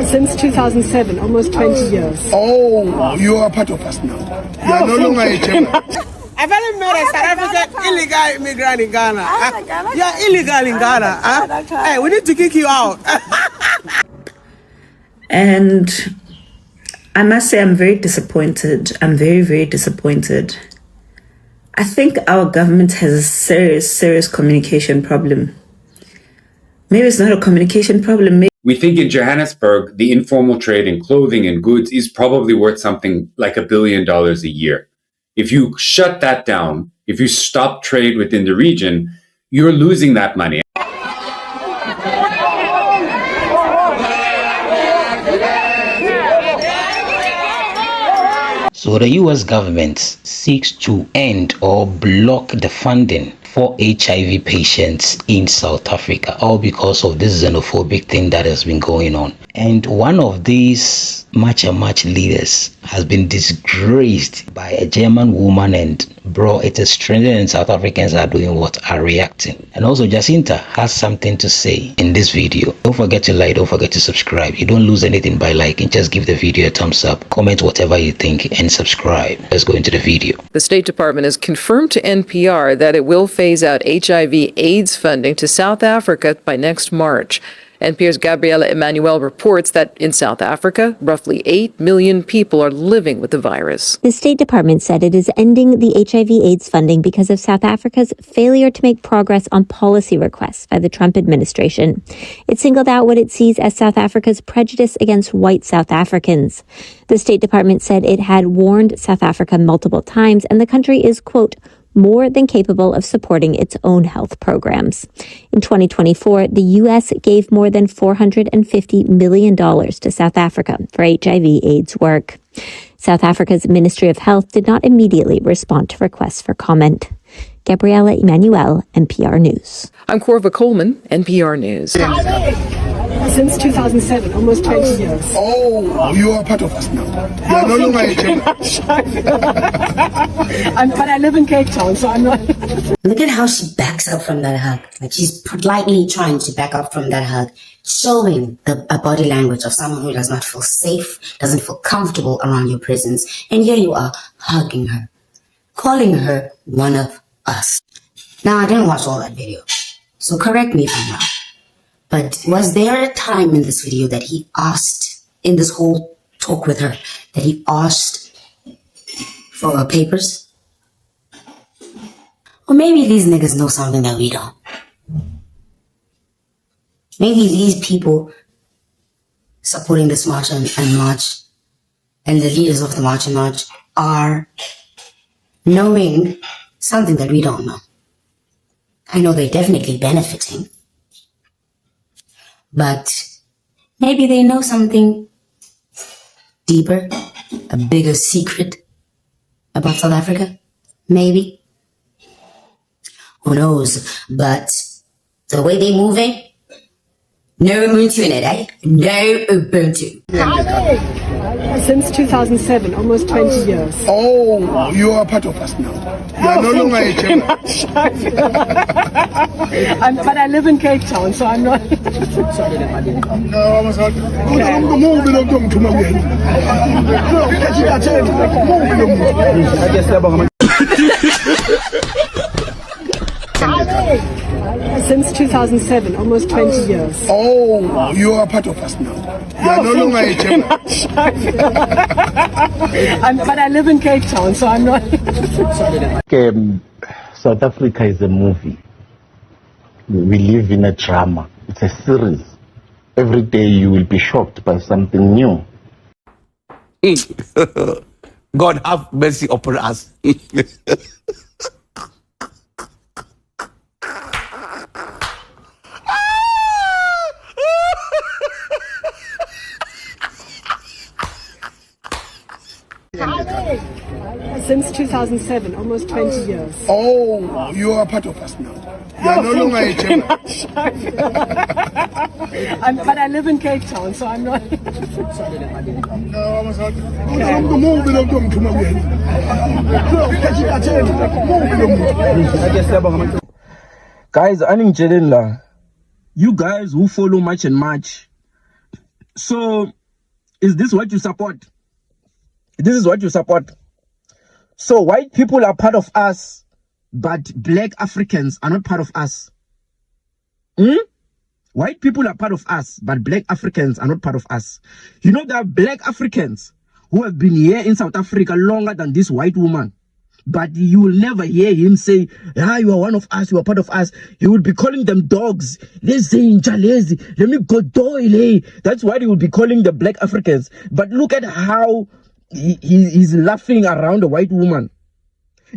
Since 2007, almost 20 years. Oh, you are part of us now. You are no longer a German. I've only met a South African illegal immigrant in Ghana. You're illegal in Ghana. Hey, we need to kick you out. And I must say I'm very disappointed. I'm very, very disappointed. I think our government has a serious communication problem. Maybe it's not a communication problem. We think in Johannesburg, the informal trade in clothing and goods is probably worth something like $1 billion a year. If you shut that down, if you stop trade within the region, you're losing that money. So the US government seeks to end or block the funding for HIV patients in South Africa, all because of this xenophobic thing that has been going on. And one of these much leaders has been disgraced by a German woman, and bro, it is strange, and South Africans are doing what? Are reacting. And also Jacinta has something to say in this video. Don't forget to like, don't forget to subscribe. You don't lose anything by liking. Just give the video a thumbs up, comment whatever you think, and subscribe. Let's go into the video. The State Department has confirmed to NPR that it will phase out HIV/AIDS funding to South Africa by next March. NPR's Gabriela Emanuel reports that in South Africa, roughly 8 million people are living with the virus. The State Department said it is ending the HIV/AIDS funding because of South Africa's failure to make progress on policy requests by the Trump administration. It singled out what it sees as South Africa's prejudice against white South Africans. The State Department said it had warned South Africa multiple times, and the country is, quote, more than capable of supporting its own health programs. In 2024, the U.S. gave more than $450 million to South Africa for HIV/AIDS work. South Africa's Ministry of Health did not immediately respond to requests for comment. Gabriela Emanuel, NPR News. I'm Corva Coleman, NPR News. Since 2007, almost 20 years. Oh, you are part of us now. You are no longer a German. But I live in Cape Town, so I'm not. Look at how she backs up from that hug. Like she's politely trying to back up from that hug, showing a body language of someone who does not feel safe, doesn't feel comfortable around your presence. And here you are hugging her, calling her one of us. Now, I didn't watch all that video, so correct me if I'm wrong. But was there a time in this video that he asked, in this whole talk with her, that he asked for her papers? Or maybe these niggas know something that we don't. Maybe these people supporting this march and march, and the leaders of the march and march, are knowing something that we don't know. I know they're definitely benefiting. But maybe they know something deeper, a bigger secret about South Africa. Maybe. Who knows? But the way they moving, no Ubuntu in it, eh? No Ubuntu. Since 2007, almost 20 years. Oh, you are part of us now. You are no longer a German. But I live in Cape Town, so I'm not. Since 2007, almost 20 years. Oh, you are part of us now. You are no longer a German. But I live in Cape Town, so I'm not. South Africa is a movie. We live in a drama. It's a series. Every day you will be shocked by something new. God have mercy upon us. Since 2007, almost 20 years. Oh, you are part of us now. You are no longer a German. But I live in Cape Town, so I'm not. Guys, you guys who follow March and March, So, is this what you support? This is what you support. So, white people are part of us, but black Africans are not part of us. White people are part of us, but black Africans are not part of us. You know, there are black Africans who have been here in South Africa longer than this white woman. But you will never hear him say, you are one of us, you are part of us. He will be calling them dogs. Lazy, let me go doily. That's what he will be calling the black Africans. But look at how he's laughing around a white woman.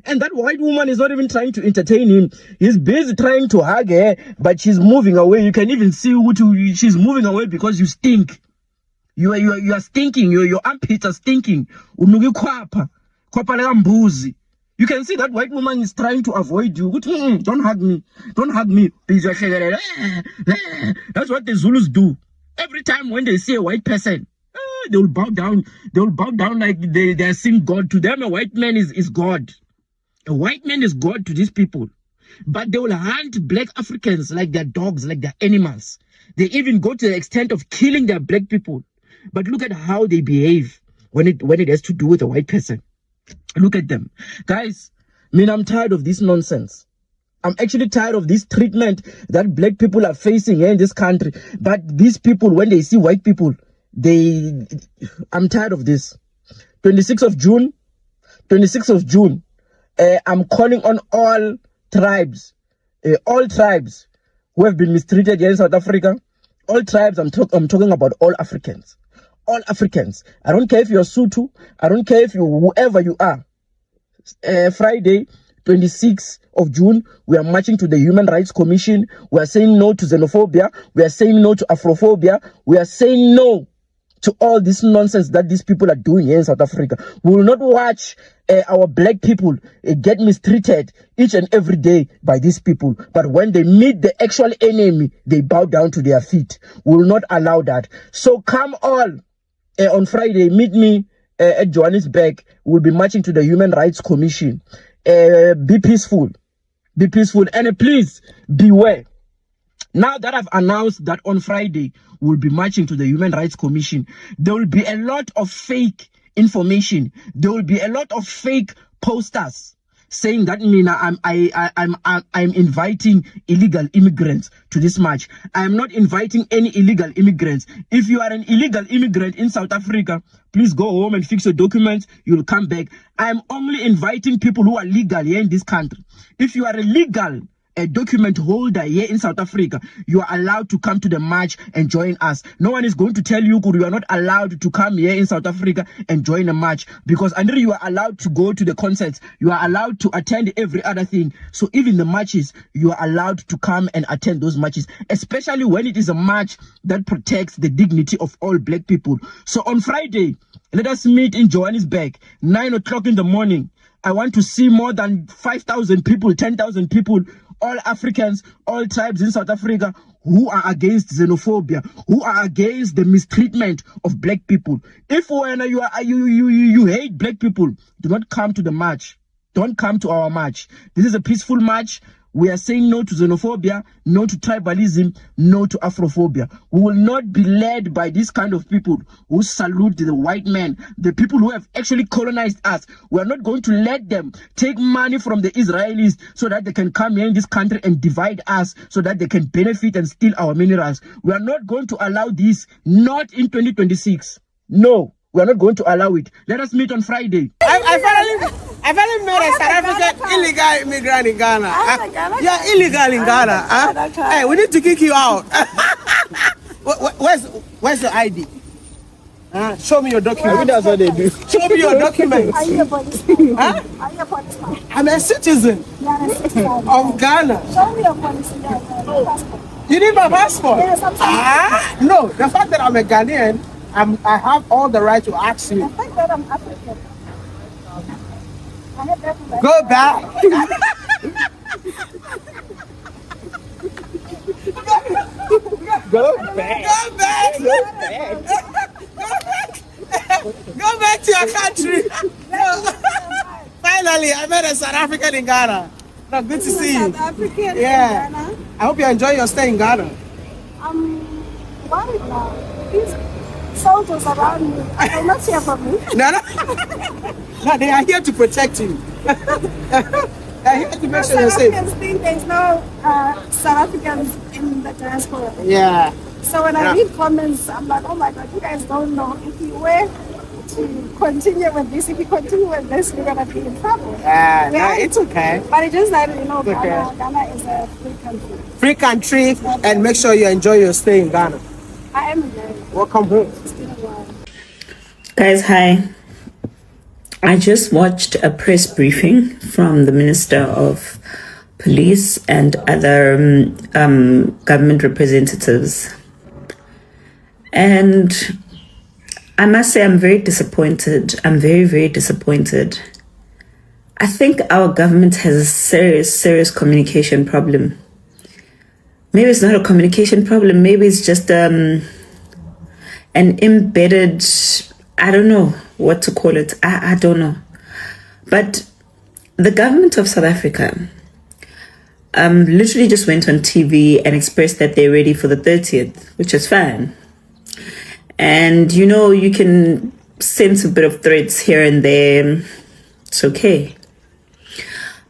And that white woman is not even trying to entertain him. He's busy trying to hug her, but she's moving away. You can even see she's moving away because you stink. You are stinking. Your armpits are stinking. You can see that white woman is trying to avoid you. Don't hug me. Don't hug me. That's what the Zulus do. Every time when they see a white person, they will bow down. They will bow down like they are seeing God. To them, a white man is God. A white man is God to these people. But they will hunt black Africans like they're dogs, like they're animals. They even go to the extent of killing their black people. But look at how they behave when it has to do with a white person. Look at them. Guys, I'm tired of this nonsense. I'm actually tired of this treatment that black people are facing here in this country. But these people, when they see white people, I'm tired of this. 26th of June, I'm calling on all tribes who have been mistreated here in South Africa. All tribes, I'm talking about all Africans. All Africans. I don't care if you're Sotho. I don't care if you whoever you are. Friday, 26th of June, we are marching to the Human Rights Commission. We are saying no to xenophobia. We are saying no to Afrophobia. We are saying no to all this nonsense that these people are doing here in South Africa. We will not watch our black people get mistreated each and every day by these people. But when they meet the actual enemy, they bow down to their feet. We will not allow that. So come all on Friday, meet me at Johannesburg. We'll be marching to the Human Rights Commission. Be peaceful. Be peaceful. And please beware. Now that I've announced that on Friday we'll be marching to the Human Rights Commission, there will be a lot of fake information. There will be a lot of fake posters saying that I'm inviting illegal immigrants to this march. I am not inviting any illegal immigrants. If you are an illegal immigrant in South Africa, please go home and fix your documents. You'll come back. I am only inviting people who are legal here in this country. If you are a legal document holder here in South Africa, you are allowed to come to the march and join us. No one is going to tell you you are not allowed to come here in South Africa and join a march, because until you are allowed to go to the concerts, you are allowed to attend every other thing. So even the marches, you are allowed to come and attend those marches, especially when it is a march that protects the dignity of all black people. So on Friday, let us meet in Johannesburg, 9 o'clock in the morning. I want to see more than 5,000 people, 10,000 people, all Africans, all tribes in South Africa who are against xenophobia, who are against the mistreatment of black people. If when you hate black people, do not come to the march. Don't come to our march. This is a peaceful march. We are saying no to xenophobia, no to tribalism, no to Afrophobia. We will not be led by this kind of people who salute the white man, the people who have actually colonized us. We are not going to let them take money from the Israelis so that they can come here in this country and divide us so that they can benefit and steal our minerals. We are not going to allow this, not in 2026. No, we are not going to allow it. Let us meet on Friday. I finally met a South African illegal immigrant in Ghana. You're illegal in Ghana. Hey, we need to kick you out. Where's your ID? Show me your document. That's what they do. Show me your documents. Are you a policeman? Huh? Are you a policeman? I'm a citizen of Ghana. Show me your policeman passport. You need my passport? Yes, I'm No, the fact that I'm a Ghanaian, I have all the right to ask you. The fact that I'm African. Go back. Go back. Go back. Go back. Go back to your country. Finally, I met a South African in Ghana. No, good to see you. South African Yeah. in Ghana. I hope you enjoy your stay in Ghana. I'm worried now. Please soldiers around me. They will not hear from me. No, they are here to protect you. They're here to make sure you're South safe. Africans think there's no South Africans in the diaspora. Yeah. So when I read comments, I'm like, oh my God, you guys don't know. If you were to continue with this, if you continue with this, you're going to be in trouble. No, it's okay. But it's just that, Okay. Ghana is a free country. Free country, and make sure you enjoy your stay in Ghana. I am enjoying. Welcome home. It's been a while. Guys, hi. I just watched a press briefing from the Minister of Police and other government representatives. And I must say I'm very disappointed. I'm very, very disappointed. I think our government has a serious communication problem. Maybe it's not a communication problem. Maybe it's just an embedded, I don't know what to call it. I don't know. But the government of South Africa literally just went on TV and expressed that they're ready for the 30th, which is fine. And, you can sense a bit of threats here and there. It's okay.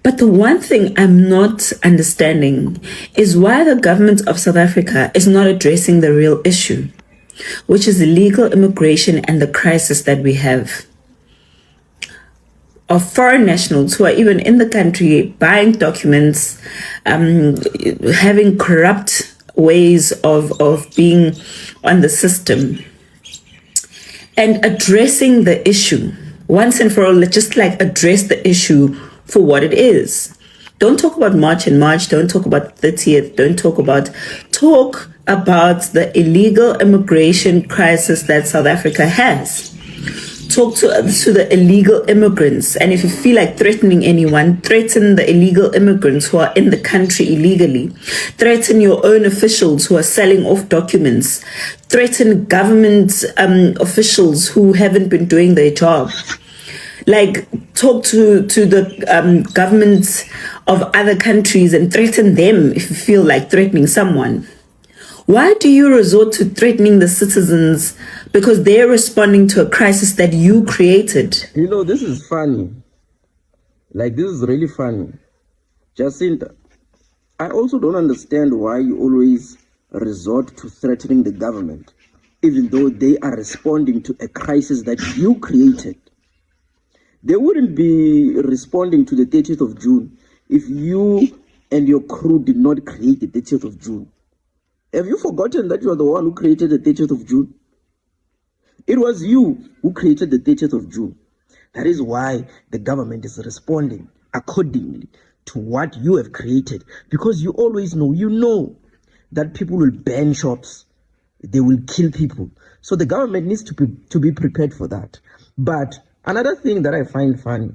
But the one thing I'm not understanding is why the government of South Africa is not addressing the real issue, which is illegal immigration and the crisis that we have of foreign nationals who are even in the country buying documents, having corrupt ways of being on the system, and addressing the issue once and for all. Just address the issue for what it is. Don't talk about March and March. Don't talk about the 30th. Talk about the illegal immigration crisis that South Africa has. Talk to the illegal immigrants. And if you feel like threatening anyone, threaten the illegal immigrants who are in the country illegally. Threaten your own officials who are selling off documents. Threaten government officials who haven't been doing their job. Talk to the governments of other countries and threaten them if you feel like threatening someone. Why do you resort to threatening the citizens because they're responding to a crisis that you created? This is funny. This is really funny. Jacinta, I also don't understand why you always resort to threatening the government, even though they are responding to a crisis that you created. They wouldn't be responding to the 30th of June if you and your crew did not create the 30th of June. Have you forgotten that you are the one who created the 30th of June? It was you who created the 30th of June. That is why the government is responding accordingly to what you have created. Because you always know that people will ban shops. They will kill people. So the government needs to be prepared for that. But another thing that I find funny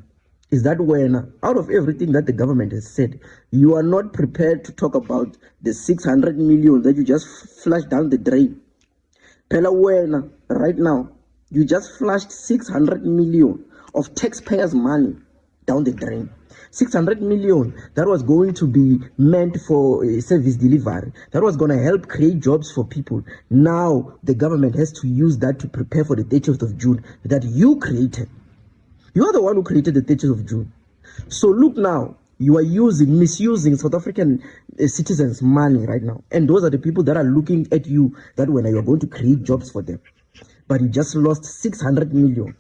is that when, out of everything that the government has said, you are not prepared to talk about the 600 million that you just flushed down the drain. Pela when, right now, you just flushed 600 million of taxpayers' money down the drain. 600 million that was going to be meant for service delivery, that was going to help create jobs for people. Now the government has to use that to prepare for the 30th of June that you created. You are the one who created the 30th of June. So look now, you are misusing South African citizens' money right now. And those are the people that are looking at you that when you are going to create jobs for them. But you just lost 600 million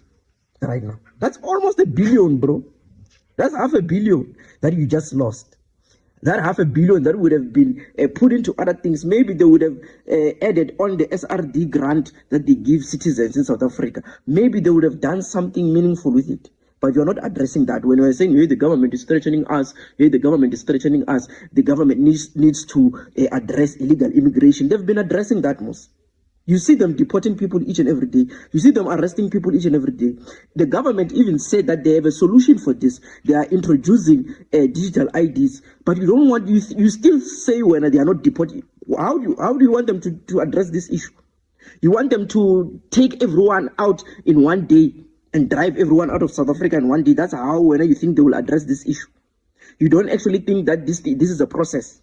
right now. That's almost $1 billion, bro. That's $500 million that you just lost. That $500 million that would have been put into other things. Maybe they would have added on the SRD grant that they give citizens in South Africa. Maybe they would have done something meaningful with it. But you're not addressing that. When we're saying, hey, the government is threatening us, the government needs to address illegal immigration. They've been addressing that most. You see them deporting people each and every day. You see them arresting people each and every day. The government even said that they have a solution for this. They are introducing digital IDs. But you don't want, you still say when they are not deporting. How do you want them to address this issue? You want them to take everyone out in one day and drive everyone out of South Africa in one day. That's how when you think they will address this issue. You don't actually think that this is a process.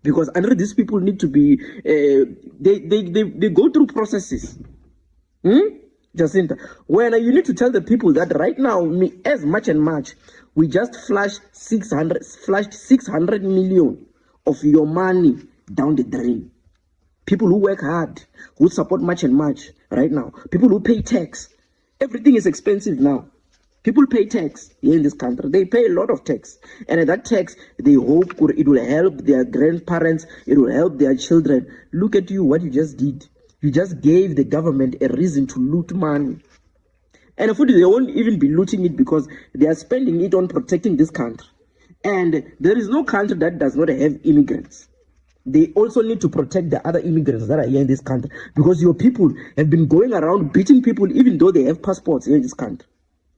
Because under these people need to be, they go through processes. Jacinta, when you need to tell the people that right now, as much and much, we just flushed 600 million of your money down the drain. People who work hard, who support much and much right now, people who pay tax. Everything is expensive now. People pay tax here in this country. They pay a lot of tax. And that tax, they hope it will help their grandparents, it will help their children. Look at you, what you just did. You just gave the government a reason to loot money. And they won't even be looting it because they are spending it on protecting this country. And there is no country that does not have immigrants. They also need to protect the other immigrants that are here in this country because your people have been going around beating people even though they have passports here in this country.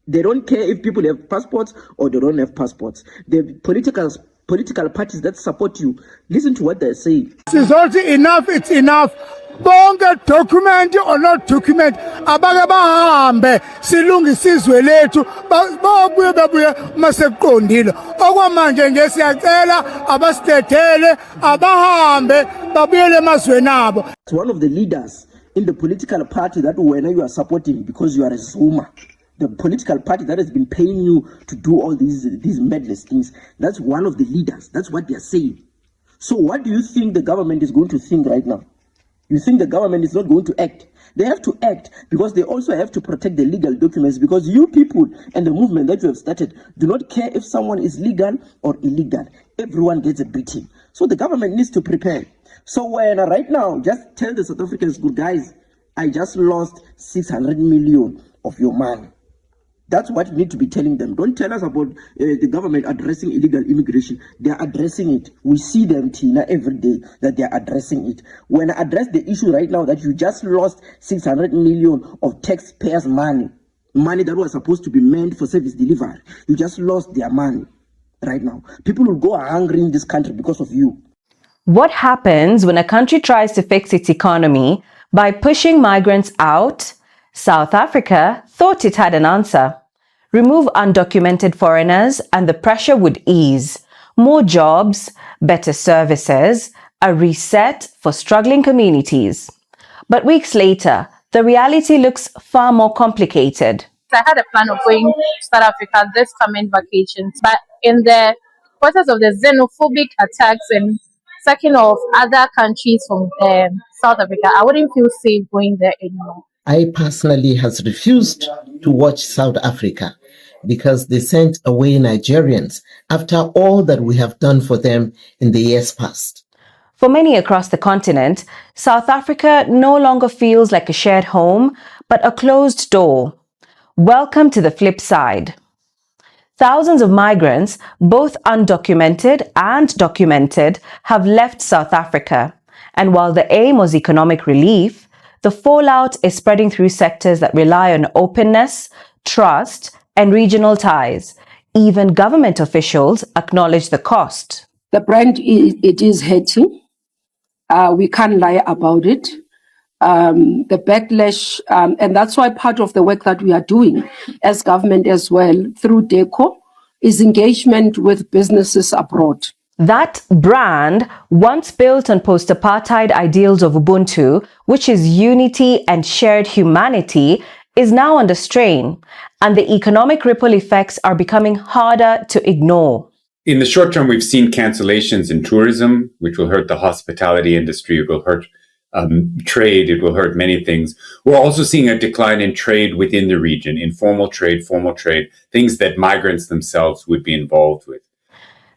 They don't care if people have passports or they don't have passports. The political parties that support you, listen to what they're saying. This is also enough, it's enough. Bonke document or not document abake bahambe silungisizwe lethu babuye babuye maseqondile okwamanje nje siyacela abasitethele abahambe babuyele emazweni abo. It's one of the leaders in the political party that when you are supporting because you are a Zuma, the political party that has been paying you to do all these madness things, that's one of the leaders. That's what they are saying. So what do you think the government is going to think right now? You think the government is not going to act? They have to act because they also have to protect the legal documents because you people and the movement that you have started do not care if someone is legal or illegal. Everyone gets a beating. So the government needs to prepare. So when right now, just tell the South Africans, good guys, I just lost 600 million of your money. That's what you need to be telling them. Don't tell us about the government addressing illegal immigration. They are addressing it. We see them, Tina, every day that they are addressing it. When I address the issue right now that you just lost 600 million of taxpayers' money that was supposed to be meant for service delivery, you just lost their money right now. People will go hungry in this country because of you. What happens when a country tries to fix its economy by pushing migrants out? South Africa thought it had an answer. Remove undocumented foreigners and the pressure would ease. More jobs, better services, a reset for struggling communities. But weeks later, the reality looks far more complicated. I had a plan of going to South Africa this coming vacations, but in the process of the xenophobic attacks and sacking of other countries from South Africa, I wouldn't feel safe going there anymore. I personally has refused to watch South Africa because they sent away Nigerians after all that we have done for them in the years past. For many across the continent, South Africa no longer feels like a shared home, but a closed door. Welcome to the flip side. Thousands of migrants, both undocumented and documented, have left South Africa. And while the aim was economic relief, the fallout is spreading through sectors that rely on openness, trust, and regional ties. Even government officials acknowledge the cost. The brand, it is hurting. We can't lie about it. The backlash, and that's why part of the work that we are doing as government as well through DECO is engagement with businesses abroad. That brand, once built on post-apartheid ideals of Ubuntu, which is unity and shared humanity, is now under strain, and the economic ripple effects are becoming harder to ignore. In the short term, we've seen cancellations in tourism, which will hurt the hospitality industry. It will hurt trade. It will hurt many things. We're also seeing a decline in trade within the region, informal trade, formal trade, things that migrants themselves would be involved with.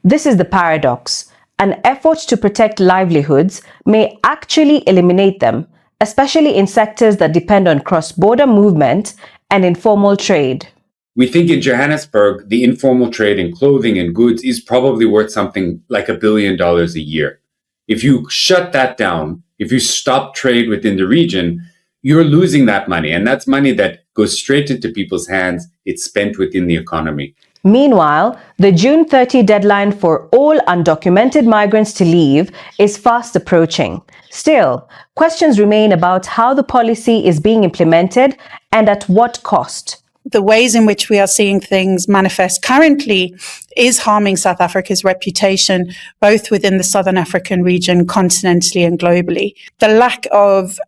This is the paradox. An effort to protect livelihoods may actually eliminate them, especially in sectors that depend on cross-border movement and informal trade. We think in Johannesburg, the informal trade in clothing and goods is probably worth something like $1 billion a year. If you shut that down, if you stop trade within the region, you're losing that money. And that's money that goes straight into people's hands. It's spent within the economy. Meanwhile, the June 30 deadline for all undocumented migrants to leave is fast approaching. Still, questions remain about how the policy is being implemented and at what cost. the ways in which we are seeing things manifest currently is harming South Africa's reputation, both within the Southern African region, continentally and globally. The lack of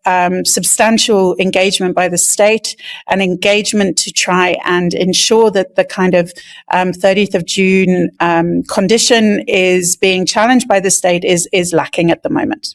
substantial engagement by the state and engagement to try and ensure that the kind of 30th of June condition is being challenged by the state is lacking at the moment.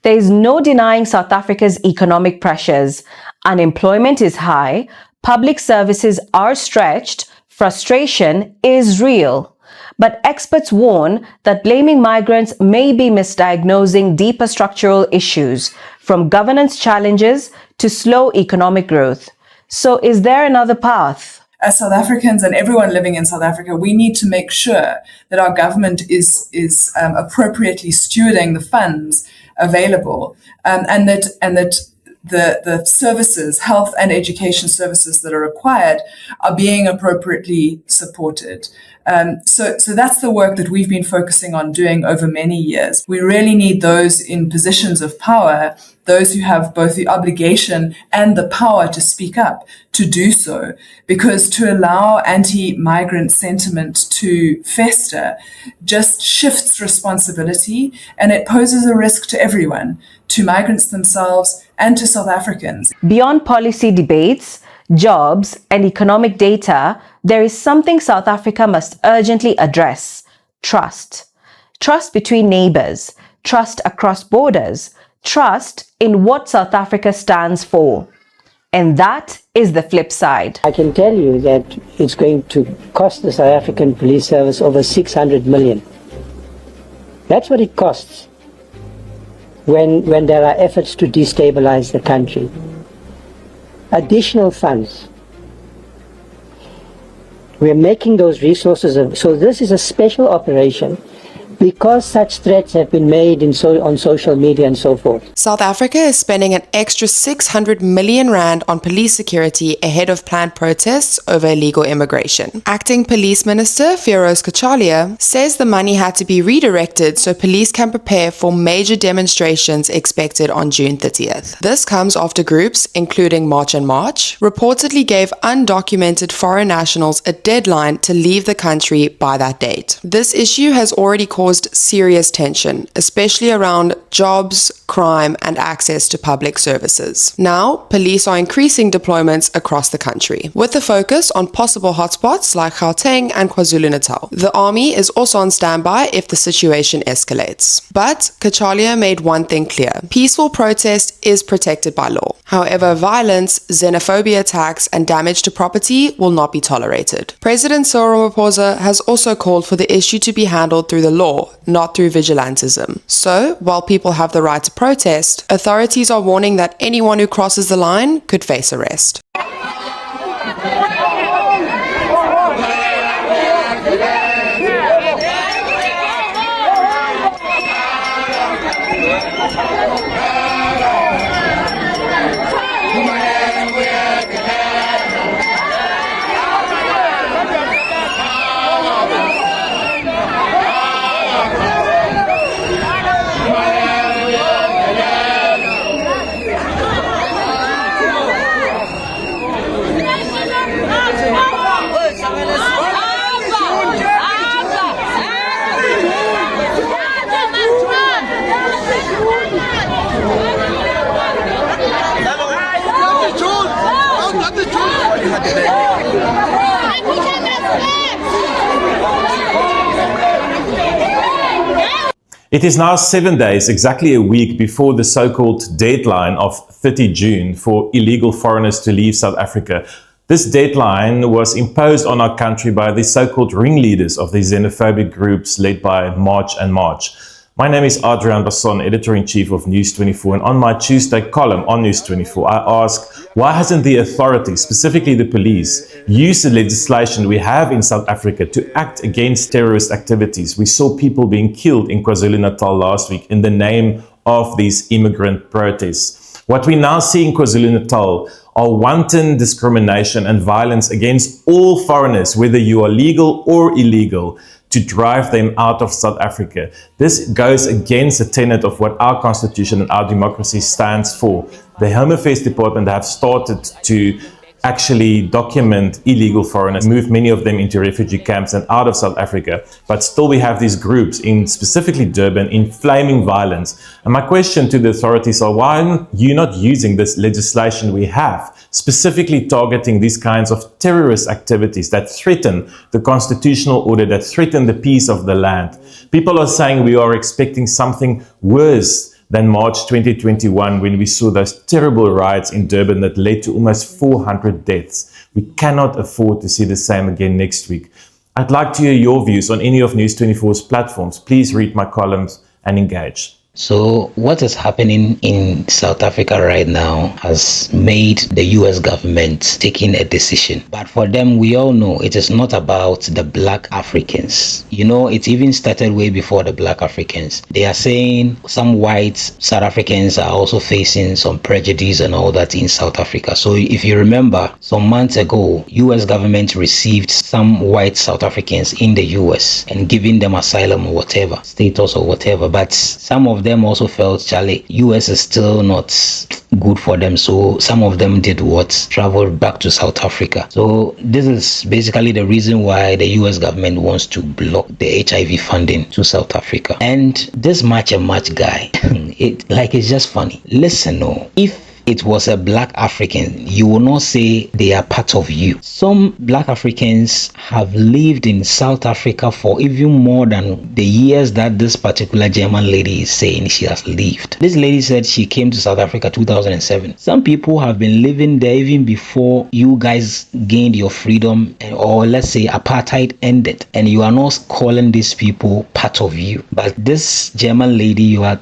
There is no denying South Africa's economic pressures. Unemployment is high, public services are stretched, frustration is real. But experts warn that blaming migrants may be misdiagnosing deeper structural issues, from governance challenges to slow economic growth. So is there another path? As South Africans and everyone living in South Africa, we need to make sure that our government is appropriately stewarding the funds available, and that the services, health and education services that are required are being appropriately supported. So that's the work that we've been focusing on doing over many years. We really need those in positions of power, those who have both the obligation and the power to speak up, to do so, because to allow anti-migrant sentiment to fester just shifts responsibility, and it poses a risk to everyone, to migrants themselves and to South Africans. Beyond policy debates, jobs, and economic data, there is something South Africa must urgently address: trust. Trust between neighbors, trust across borders, trust in what South Africa stands for. And that is the flip side. I can tell you that it's going to cost the South African Police Service over 600 million. That's what it costs when there are efforts to destabilize the country. Additional funds. We're making those resources. So this is a special operation because such threats have been made on social media and so forth. South Africa is spending an extra 600 million rand on police security ahead of planned protests over illegal immigration. Acting Police Minister Feroz Kachalia says the money had to be redirected so police can prepare for major demonstrations expected on June 30th. This comes after groups, including March and March, reportedly gave undocumented foreign nationals a deadline to leave the country by that date. This issue has already caused serious tension, especially around jobs, crime, and access to public services. Now, police are increasing deployments across the country, with a focus on possible hotspots like Gauteng and KwaZulu-Natal. The army is also on standby if the situation escalates. But Kachalia made one thing clear: peaceful protest is protected by law. However, violence, xenophobia attacks, and damage to property will not be tolerated. President Cyril Ramaphosa has also called for the issue to be handled through the law, not through vigilantism. So, while people have the right to protest, authorities are warning that anyone who crosses the line could face arrest. It is now 7 days, exactly a week before the so-called deadline of 30 June for illegal foreigners to leave South Africa. This deadline was imposed on our country by the so-called ringleaders of the xenophobic groups led by March and March. My name is Adrian Basson, Editor-in-Chief of News 24, and on my Tuesday column on News 24, I ask, why hasn't the authorities, specifically the police, used the legislation we have in South Africa to act against terrorist activities? We saw people being killed in KwaZulu-Natal last week in the name of these immigrant protests. What we now see in KwaZulu-Natal are wanton discrimination and violence against all foreigners, whether you are legal or illegal, to drive them out of South Africa. This goes against the tenet of what our constitution and our democracy stands for. The Home Affairs Department have started to actually document illegal foreigners, move many of them into refugee camps and out of South Africa. But still we have these groups in specifically Durban inflaming violence. And my question to the authorities are, why are you not using this legislation we have, specifically targeting these kinds of terrorist activities that threaten the constitutional order, that threaten the peace of the land? People are saying we are expecting something worse than March 2021, when we saw those terrible riots in Durban that led to almost 400 deaths. We cannot afford to see the same again next week. I'd like to hear your views on any of News 24's platforms. Please read my columns and engage. So what is happening in South Africa right now has made the US government taking a decision. But for them, we all know it is not about the black Africans. You know, it even started way before the black Africans. They are saying some white South Africans are also facing some prejudice and all that in South Africa. So if you remember, some months ago, US government received some white South Africans in the US and giving them asylum or whatever, status or whatever. But some of them also felt, Charlie, US is still not good for them, so some of them did what? Traveled back to South Africa. So this is basically the reason why the US government wants to block the HIV funding to South Africa. And this match and match guy, it's just funny. Listen, if it was a black African, you will not say they are part of you. Some black Africans have lived in South Africa for even more than the years that this particular German lady is saying she has lived. This lady said she came to South Africa 2007. Some people have been living there even before you guys gained your freedom, or let's say apartheid ended, and you are not calling these people part of you. But this German lady, you are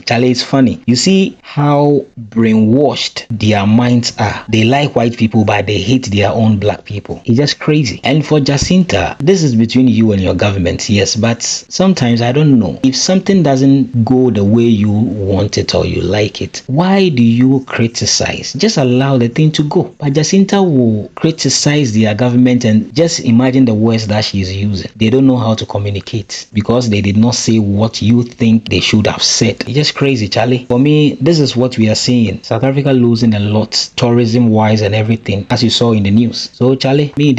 Charlie, it's funny. You see how brainwashed their minds are. They like white people, but they hate their own black people. It's just crazy. And for Jacinta, this is between you and your government, yes, but sometimes I don't know. If something doesn't go the way you want it or you like it, why do you criticize? Just allow the thing to go. But Jacinta will criticize their government, and just imagine the words that she is using. They don't know how to communicate because they did not say what you think they should have said. It's just crazy, Charlie. For me, this is what we are seeing. South Africa losing a lot, tourism wise and everything, as you saw in the news. So Charlie, we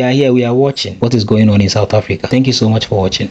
are here, we are watching what is going on in South Africa. Thank you so much for watching.